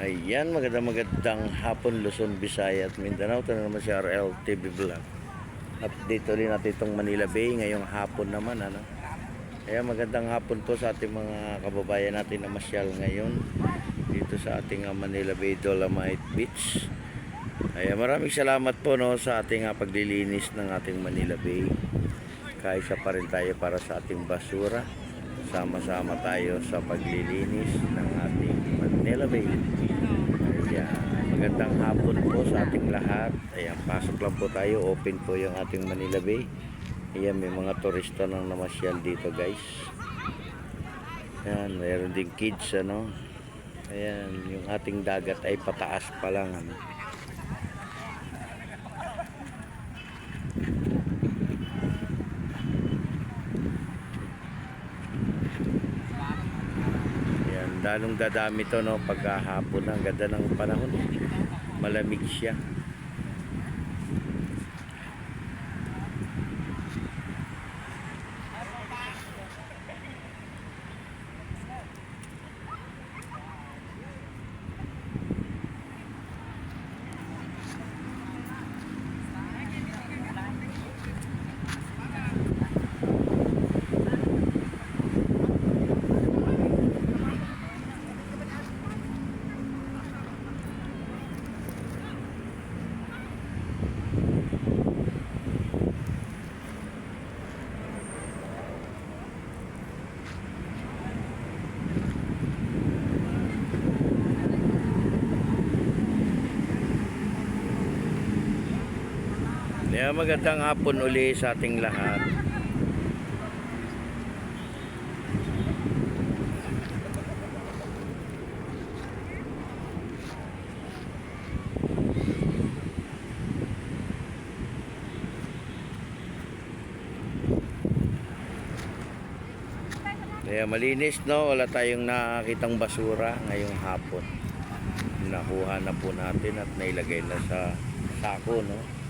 Ayan, magandang hapon Luzon, Visayas at Mindanao. Ito na naman si RL TV Vlog. Update ulit natin itong Manila Bay ngayong hapon naman, ano. Kaya magandang hapon po sa ating mga kababayan natin na masyal ngayon dito sa ating Manila Bay Dolomite Beach. Kaya maraming salamat po, no, sa ating paglilinis ng ating Manila Bay. Kaisa pa rin tayo para sa ating basura. Sama-sama tayo sa paglilinis ng ating Manila Bay. Ayan, magandang hapon po sa ating lahat. Ayan, pasok lang po tayo. Open po yung ating Manila Bay. Ayan, may mga turista nang namasyal dito, guys. Ayan, mayroon din kids, ano. Ayan, yung ating dagat ay pataas pa lang, ano. Lalong dadami to, no, pagkahapon. Ang ganda ng panahon, malamig siya. Kaya magandang hapon uli sa ating lahat. Kaya malinis, no, wala tayong nakakitang basura ngayong hapon. Nakuha na po natin at nailagay na sa sako, no.